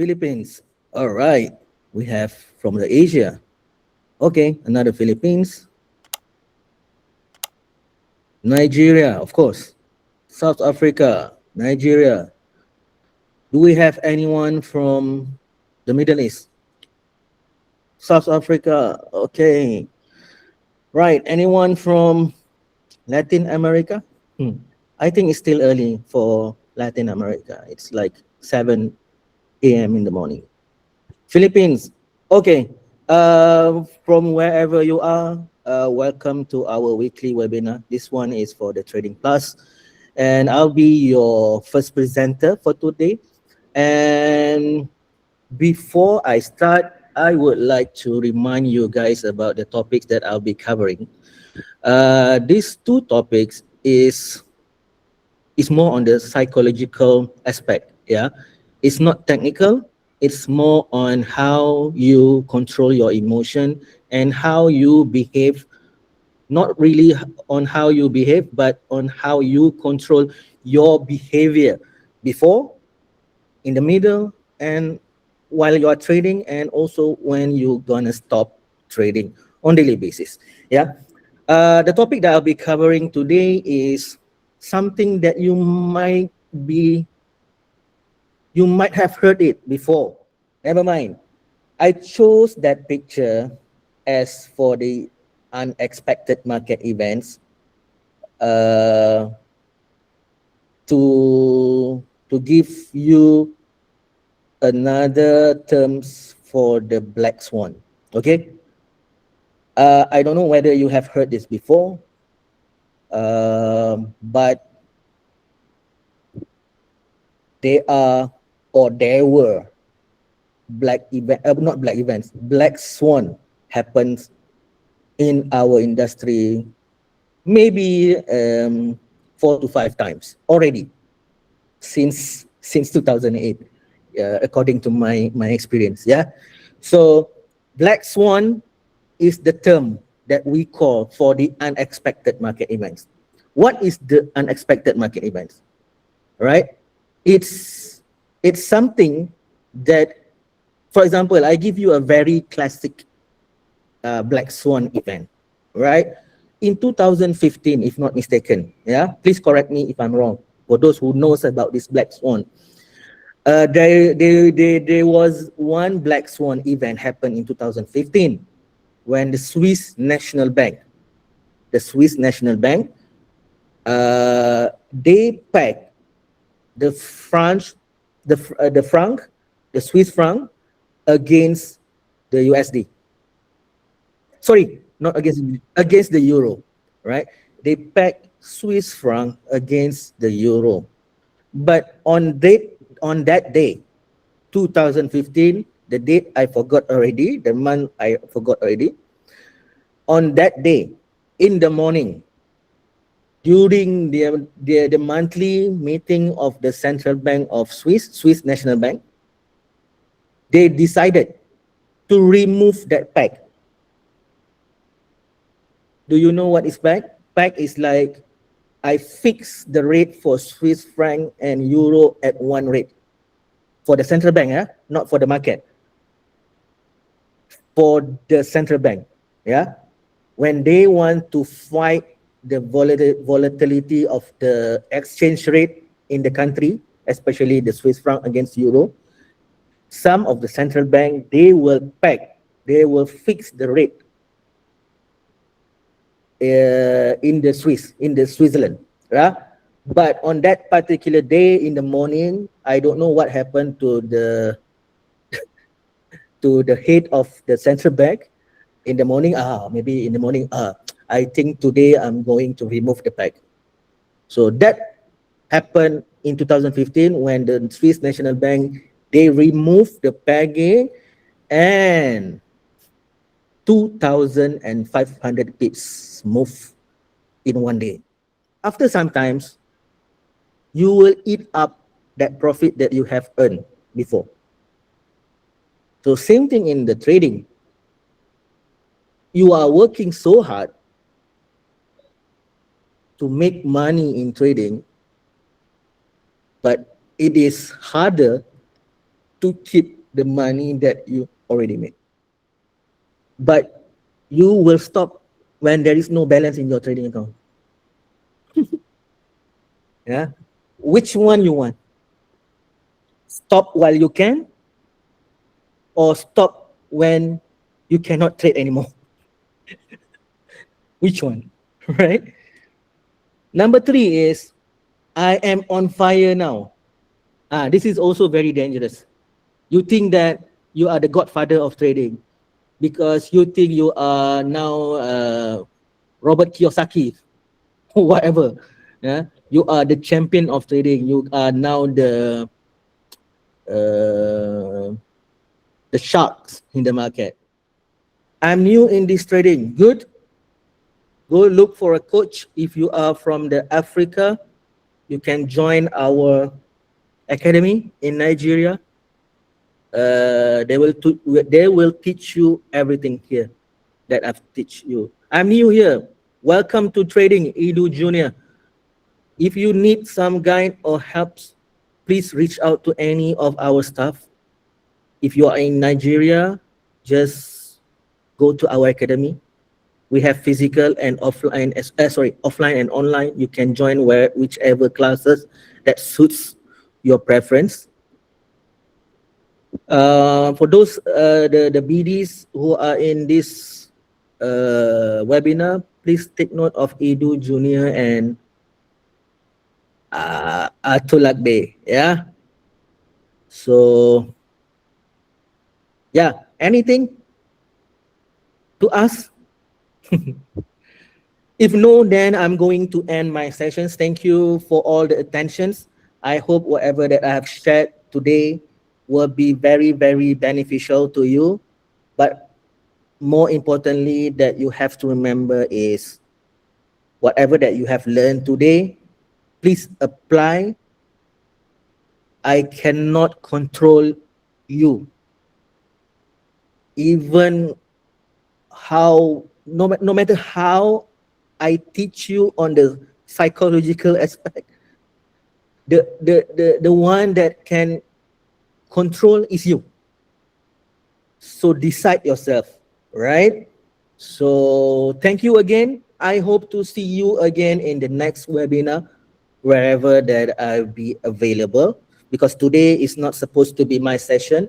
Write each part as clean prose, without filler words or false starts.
Philippines. All right. We have from the Asia. Okay, another Philippines. Nigeria, of course. South Africa, Nigeria. Do we have anyone from the Middle East? South Africa. Okay. Right. Anyone from Latin America? I think it's still early for Latin America. It's like 7 a.m. in the morning. Philippines. Okay. From wherever you are, welcome to our weekly webinar. This one is for the Trading Plus, and I'll be your first presenter for today. And before I start, I would like to remind you guys about the topics that I'll be covering. These two topics is more on the psychological aspect. Yeah, it's not technical. It's more on how you control your emotion and how you behave. Not really on how you behave, but on how you control your behavior before, in the middle, and while you are trading, and also when you're gonna stop trading on daily basis. Yeah. The topic that I'll be covering today is something that you might have heard it before. Never mind. I chose that picture as for the unexpected market events, uh, to give you another terms for the black swan. Okay. I don't know whether you have heard this before, but there were not black events, black swan happens in our industry maybe 4 to 5 times already since 2008, according to my experience. Yeah. So black swan is the term that we call for the unexpected market events. What is the unexpected market events? Right? It's something that, for example, I give you a very classic black swan event, right? In 2015, if not mistaken, yeah, please correct me if I'm wrong. For those who knows about this black swan, there was one black swan event happened in 2015 when the Swiss National Bank, they pegged the French, the franc, the Swiss franc against the USD. Sorry, not against the euro, right? They pegged Swiss franc against the euro. But on that day, 2015, the date I forgot already, the month I forgot already. On that day, in the morning, during the monthly meeting of the Central Bank of Swiss National Bank, they decided to remove that peg. Do you know what is peg? Peg is like, I fix the rate for Swiss franc and euro at one rate for the central bank, not for the market. For the central bank, yeah, when they want to fight the volatility of the exchange rate in the country, especially the Swiss franc against euro, some of the central bank, they will fix the rate in the Switzerland, yeah. But on that particular day in the morning, I don't know what happened to the head of the central bank. In the morning, maybe in the morning, I think today I'm going to remove the peg. So that happened in 2015 when the Swiss National Bank, they removed the pegging, and 2,500 pips move in one day. After some times, you will eat up that profit that you have earned before. So same thing in the trading. You are working so hard to make money in trading, but it is harder to keep the money that you already made. But you will stop when there is no balance in your trading account. Yeah. Which one you want? Stop while you can, or stop when you cannot trade anymore? Which one? Right? Number three is I am on fire now. This is also very dangerous. You think that you are the godfather of trading because you think you are now Robert Kiyosaki, whatever. Yeah, you are the champion of trading. You are now uh, the sharks in the market. I'm new in this trading. Good. Go look for a coach. If you are from the Africa, you can join our academy in Nigeria. They will teach you everything here that I've teach you. I'm new here. Welcome to Trading Edu Junior. If you need some guide or helps, please reach out to any of our staff. If you are in Nigeria, just go to our academy. We have physical and offline, offline and online. You can join whichever classes that suits your preference. For those the BDs who are in this webinar, please take note of Edu Junior and Atulak Bay. Yeah. So yeah, anything to ask? If no, then I'm going to end my sessions. Thank you for all the attentions. I hope whatever that I have shared today will be very, very beneficial to you. But more importantly, that you have to remember is whatever that you have learned today, please apply. I cannot control you. Even no matter how I teach you on the psychological aspect, the one that can control is you. So decide yourself, right? So thank you again. I hope to see you again in the next webinar, wherever that I'll be available. Because today is not supposed to be my session.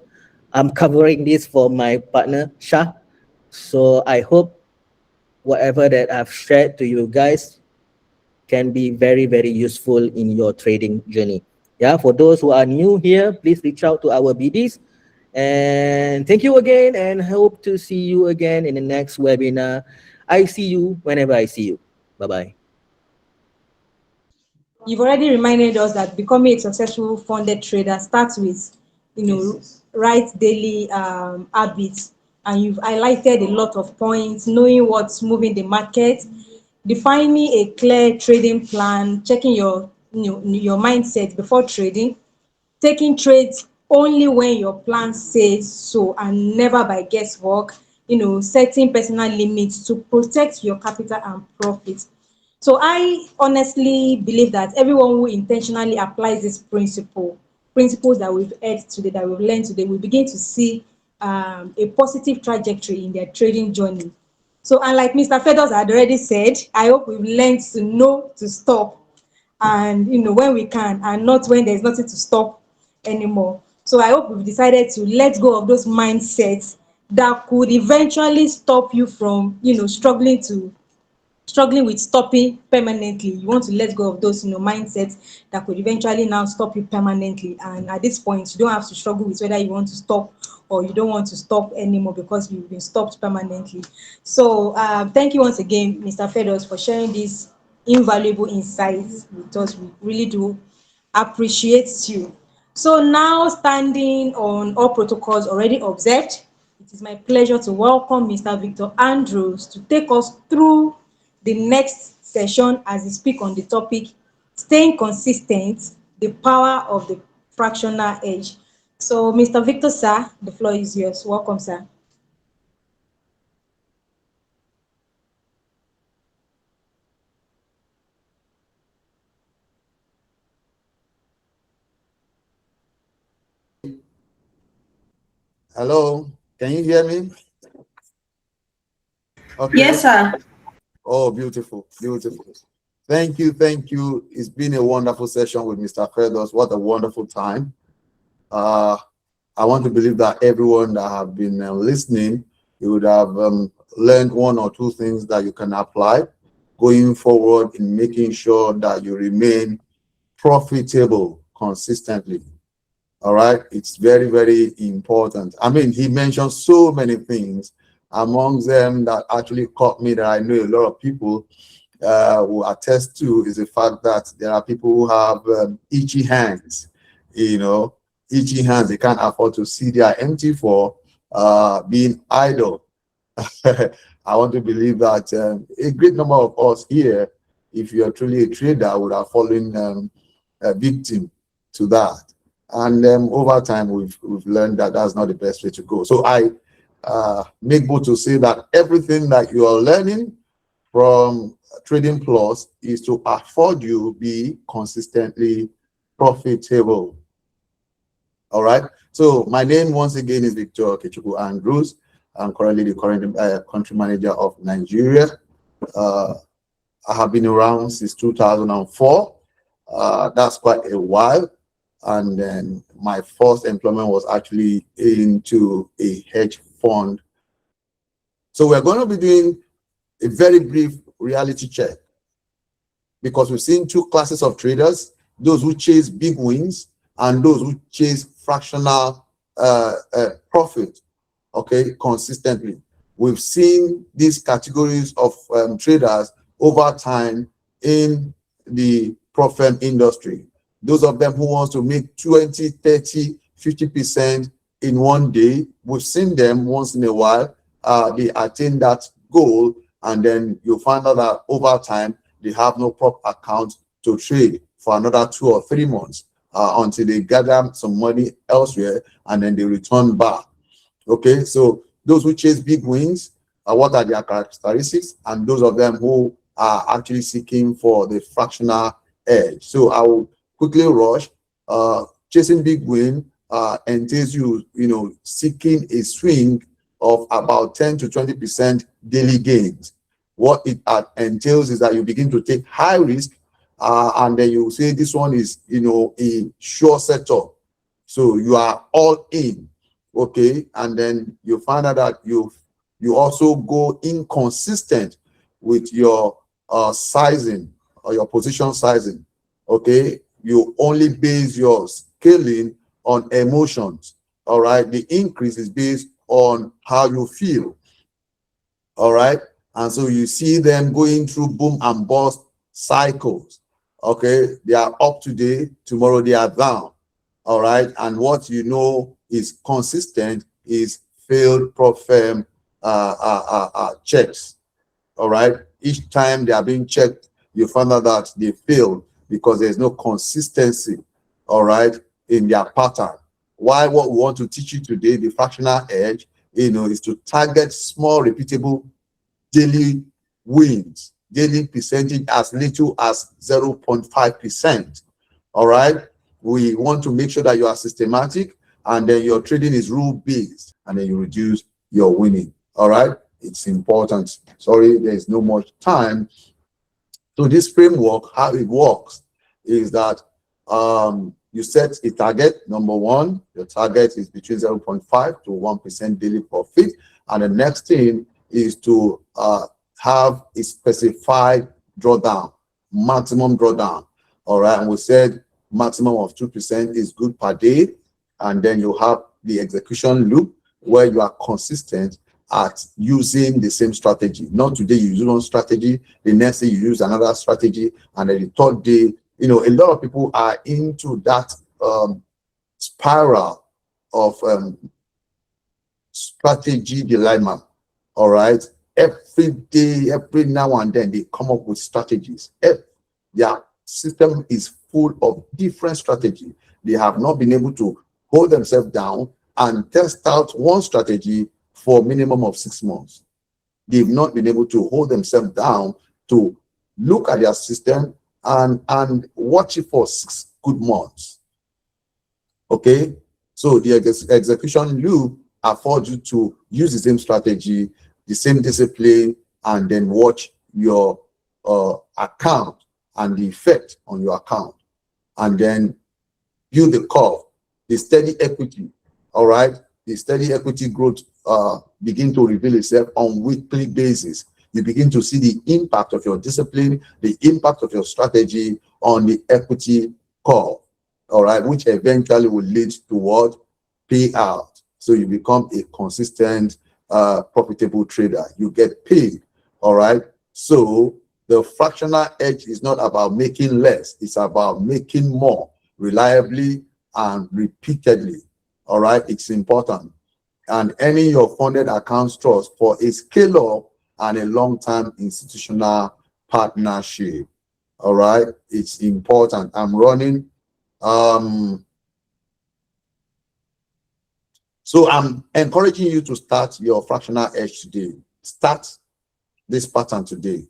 I'm covering this for my partner Shah. So I hope whatever that I've shared to you guys can be very, very useful in your trading journey. Yeah, for those who are new here, please reach out to our BDs. And thank you again, and hope to see you again in the next webinar. I see you whenever I see you. Bye bye. You've already reminded us that becoming a successful funded trader starts with, right daily habits, and you've highlighted a lot of points: knowing what's moving the market, defining a clear trading plan, checking your mindset before trading, taking trades only when your plan says so and never by guesswork, setting personal limits to protect your capital and profit. So I honestly believe that everyone who intentionally applies this principles that we've heard today, that we've learned today, will begin to see a positive trajectory in their trading journey. So, and like Mr. Fedos had already said, I hope we've learned to know to stop, and when we can, and not when there's nothing to stop anymore. So I hope we've decided to let go of those mindsets that could eventually stop you from struggling with stopping permanently. You want to let go of those mindsets that could eventually now stop you permanently, and at this point you don't have to struggle with whether you want to stop or you don't want to stop anymore because you've been stopped permanently. So thank you once again, Mr. Fedos, for sharing these invaluable insights with us. We really do appreciate you. So now, standing on all protocols already observed, it is my pleasure to welcome Mr. Victor Andrews to take us through the next session as he speak on the topic staying consistent, the power of the fractional edge. So, Mr. Victor, sir, the floor is yours. Welcome, sir. Hello, can you hear me? Okay. Yes, sir. Oh, beautiful, beautiful. Thank you, thank you. It's been a wonderful session with Mr. Fedos. What a wonderful time. Uh, I want to believe that everyone that have been listening, you would have learned one or two things that you can apply going forward in making sure that you remain profitable consistently. All right, it's very, very important. I mean, he mentioned so many things. Among them that actually caught me, that I know a lot of people will attest to, is the fact that there are people who have itchy hands. You know, itchy hands. They can't afford to see their empty for being idle. I want to believe that a great number of us here, if you are truly a trader, would have fallen a victim to that. And over time, we've learned that that's not the best way to go. So I make bold to say that everything that you are learning from Trading Plus is to afford you be consistently profitable. All right. So my name once again is Victor Kechuku Andrews. I'm currently the current country manager of Nigeria. Uh, I have been around since 2004. That's quite a while. And then my first employment was actually into a hedge fund. So we're going to be doing a very brief reality check, because we've seen two classes of traders: those who chase big wins and those who chase fractional profit, okay, consistently. We've seen these categories of traders over time in the prop firm industry. Those of them who want to make 20, 30, 50% in one day, we've seen them once in a while. They attain that goal, and then you find out that over time they have no prop account to trade for another 2 or 3 months until they gather some money elsewhere, and then they return back. Okay, so those who chase big wins, what are their characteristics? And those of them who are actually seeking for the fractional edge. So I will quickly rush. Chasing big win entails seeking a swing of about 10 to 20% daily gains. What it entails is that you begin to take high risk, and then you say this one is a sure setup. So you are all in. Okay, and then you find out that you also go inconsistent with your sizing or your position sizing. Okay, you only base your scaling on emotions. All right, the increase is based on how you feel. All right, and so you see them going through boom and bust cycles. Okay, they are up today, tomorrow they are down. All right, and what you know is consistent is failed prop firm checks. All right, each time they are being checked, you find out that they failed because there's no consistency, all right, in their pattern. Why? What we want to teach you today, the fractional edge, is to target small repeatable daily wins, daily percentage as little as 0.5%. All right, we want to make sure that you are systematic, and then your trading is rule based, and then you reduce your winning. All right, it's important. Sorry, there's no much time. So this framework, how it works is that you set a target. Number one, your target is between 0.5 to 1% daily profit, and the next thing is to have a specified drawdown, maximum drawdown. All right, and we said maximum of 2% is good per day, and then you have the execution loop where you are consistent at using the same strategy. Not today you use one strategy, the next day you use another strategy, and then the third day, a lot of people are into that spiral of strategy dilemma. All right, every day, every now and then they come up with strategies. Their system is full of different strategy. They have not been able to hold themselves down and test out one strategy for a minimum of 6 months. They've not been able to hold themselves down to look at their system and watch it for 6 good months. Okay, so the execution loop afford you to use the same strategy, the same discipline, and then watch your account and the effect on your account, and then build the curve, the steady equity. All right, the steady equity growth begin to reveal itself on weekly basis. You begin to see the impact of your discipline, the impact of your strategy on the equity curve. All right, which eventually will lead toward payout. So you become a consistent, profitable trader. You get paid. All right. So the fractional edge is not about making less, it's about making more reliably and repeatedly. All right, it's important. And earning your funded accounts trust for a scale up and a long-term institutional partnership. All right, it's important. I'm running. So I'm encouraging you to start your fractional edge today. Start this pattern today.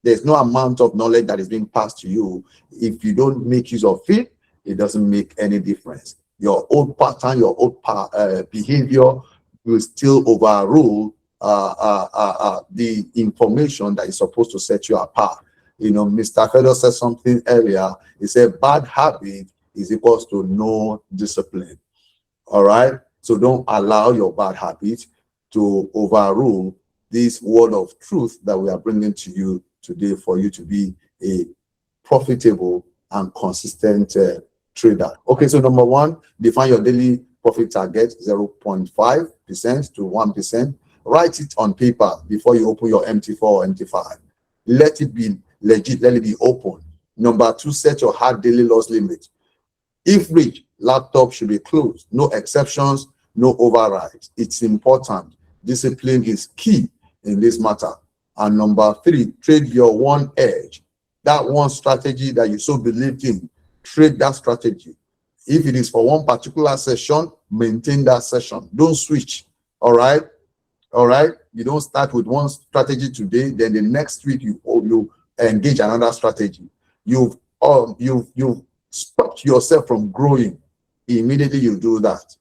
There's no amount of knowledge that is being passed to you. If you don't make use of it, it doesn't make any difference. Your old pattern, your old behavior will still overrule the information that is supposed to set you apart. You know, Mr. Fedo said something earlier. He said bad habit is equals to no discipline. All right. So don't allow your bad habit to overrule this word of truth that we are bringing to you today for you to be a profitable and consistent trader. Okay, so number one, define your daily profit target 0.5% to 1%. Write it on paper before you open your MT4 or MT5. Let it be legit, let it be open. Number two, set your hard daily loss limit. If reached, laptop should be closed. No exceptions, no overrides. It's important. Discipline is key in this matter. And number three, trade your one edge. That one strategy that you so believed in, trade that strategy. If it is for one particular session, maintain that session. Don't switch. All right. All right. You don't start with one strategy today, then the next week you engage another strategy. You've stopped yourself from growing. Immediately you do that.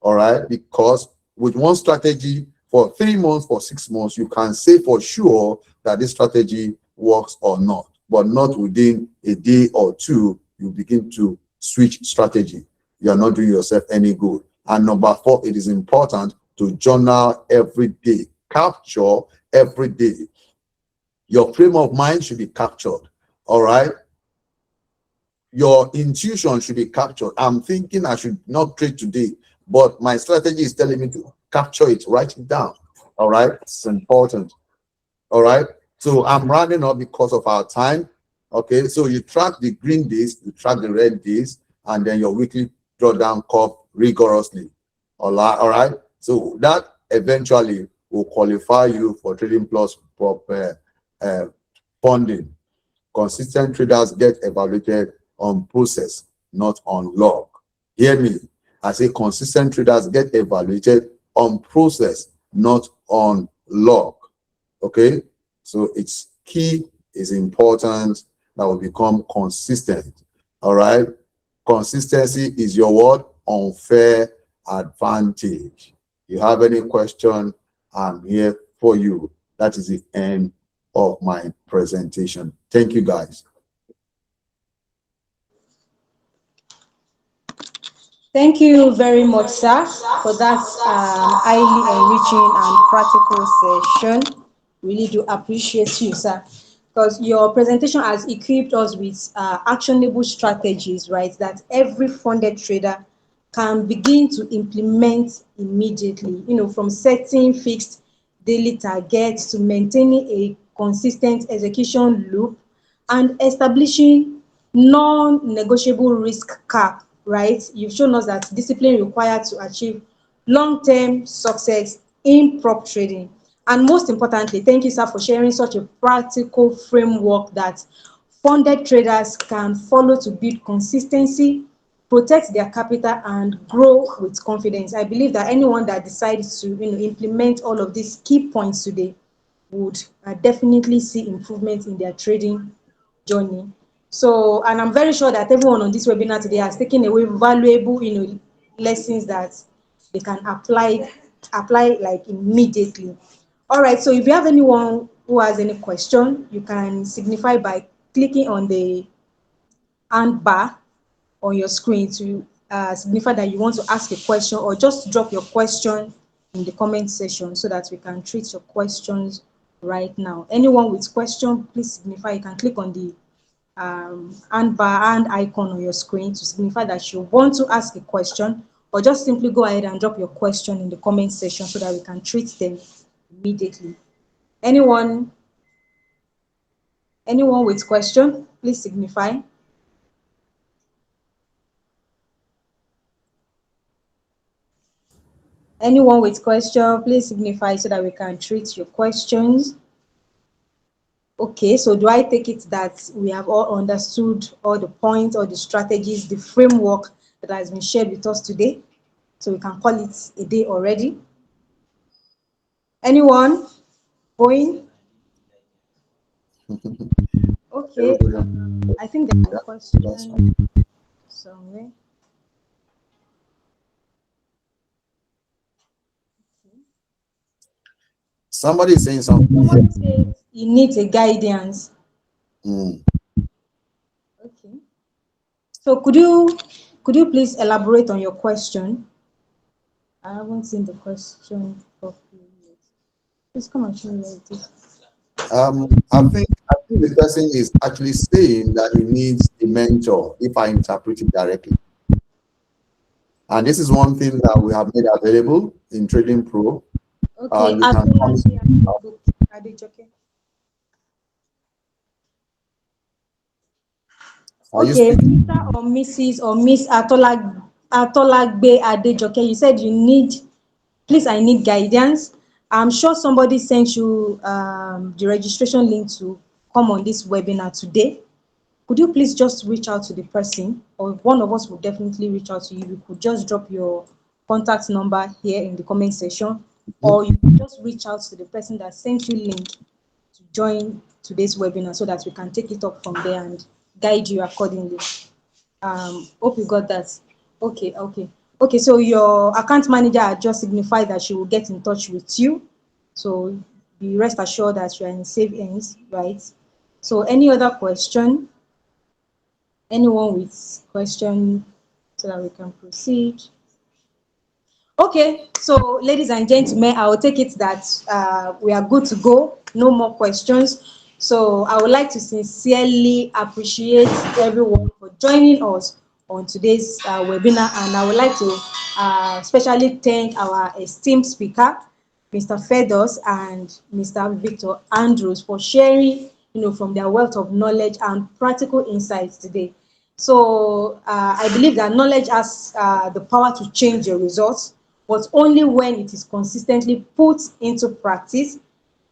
All right. Because with one strategy for 3 months, for 6 months, you can say for sure that this strategy works or not. But not within a day or two, you begin to switch strategy. You are not doing yourself any good. And number four, it is important to journal every day. Capture every day. Your frame of mind should be captured. All right. Your intuition should be captured. I'm thinking I should not trade today, but my strategy is telling me to capture it, write it down. All right. It's important. All right. So I'm rounding up because of our time. Okay. So you track the green days, you track the red days, and then your weekly drawdown curve rigorously. All right. All right. So that eventually will qualify you for Trading Plus funding. Consistent traders get evaluated on process, not on log. Hear me. I say consistent traders get evaluated on process, not on log. Okay. So it's key, is important that we become consistent. All right. Consistency is your word, unfair advantage. You have any question, I'm here for you. That is the end of my presentation. Thank you, guys. Thank you very much, sir, for that highly enriching and practical session. Really do appreciate you, sir, because your presentation has equipped us with actionable strategies, right, that every funded trader can begin to implement immediately, from setting fixed daily targets to maintaining a consistent execution loop and establishing non-negotiable risk cap, right? You've shown us that discipline required to achieve long-term success in prop trading. And most importantly, thank you, sir, for sharing such a practical framework that funded traders can follow to build consistency, protect their capital, and grow with confidence. I believe that anyone that decides to implement all of these key points today would definitely see improvement in their trading journey. So, and I'm very sure that everyone on this webinar today has taken away valuable, lessons that they can apply like immediately. All right, so if you have anyone who has any question, you can signify by clicking on the hand bar on your screen to signify that you want to ask a question, or just drop your question in the comment section so that we can treat your questions right now. Anyone with question, please signify. You can click on the hand bar hand icon on your screen to signify that you want to ask a question, or just simply go ahead and drop your question in the comment section so that we can treat them immediately. Anyone, anyone with question, please signify. Anyone with question, please signify so that we can treat your questions. Okay, so do I take it that we have all understood all the points, all the strategies, the framework that has been shared with us today? So we can call it a day already. Anyone going? Okay, Everybody, I think there's a that's fine. question somewhere. Somebody is saying something Someone here. said he needs a guidance. Mm. Okay. So could you please elaborate on your question? I haven't seen the question properly yet. Please come and show me where it is. I think the person is actually saying that he needs a mentor, if I interpret it directly. And this is one thing that we have made available in Trading Pro. Okay, You can come in. Adejoke. Are you Okay, speaking? Mr. or Mrs. or Miss Atolagbe Adejoke, you said you need, please, I need guidance. I'm sure somebody sent you the registration link to come on this webinar today. Could you please just reach out to the person, or one of us will definitely reach out to you. You could just drop your contact number here in the comment section, Mhm. or you could just reach out to the person that sent you link to join today's webinar so that we can take it up from there and guide you accordingly. Hope you got that. Okay. So your account manager had just signified that she will get in touch with you. So be rest assured that you are in safe hands, right? So any other question? Anyone with question so that we can proceed? Okay, so ladies and gentlemen, I will take it that we are good to go. No more questions. So I would like to sincerely appreciate everyone for joining us on today's webinar, and I would like to especially thank our esteemed speaker, Mr. Fedos and Mr. Victor Andrews, for sharing, from their wealth of knowledge and practical insights today. So I believe that knowledge has the power to change your results, but only when it is consistently put into practice,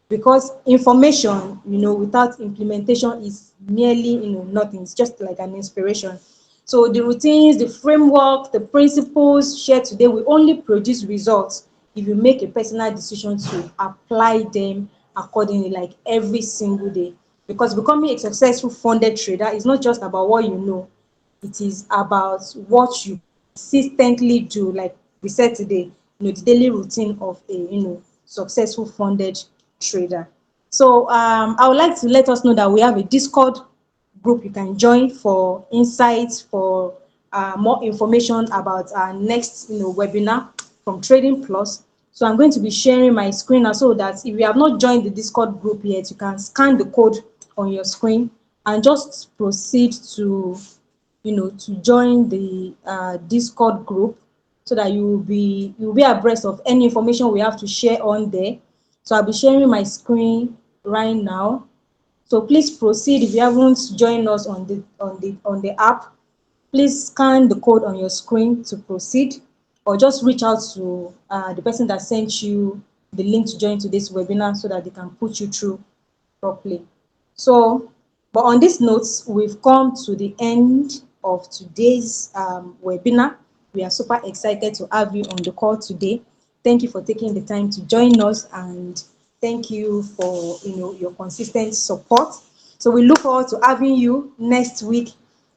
because information, without implementation is merely, nothing. It's just like an inspiration. So the routines, the framework, the principles shared today will only produce results if you make a personal decision to apply them accordingly, like every single day. Because becoming a successful funded trader is not just about what you know, it is about what you consistently do, like we said today, the daily routine of a successful funded trader. So I would like to let us know that we have a Discord group you can join for insights, for more information about our next webinar from Trading Plus. So I'm going to be sharing my screen now, so that if you have not joined the Discord group yet, you can scan the code on your screen and just proceed to join the Discord group, so that you'll be abreast of any information we have to share on there. So I'll be sharing my screen right now. So please proceed. If you haven't joined us on the app, please scan the code on your screen to proceed, or just reach out to the person that sent you the link to join today's webinar so that they can put you through properly. So, but on this note, we've come to the end of today's webinar. We are super excited to have you on the call today. Thank you for taking the time to join us, and thank you for your consistent support. So we look forward to having you next week.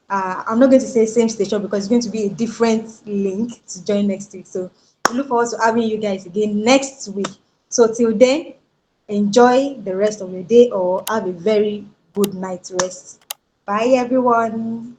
I'm not going to say same station because it's going to be a different link to join next week. So We look forward to having you guys again next week. So till then, enjoy the rest of your day or have a very good night rest. Bye everyone.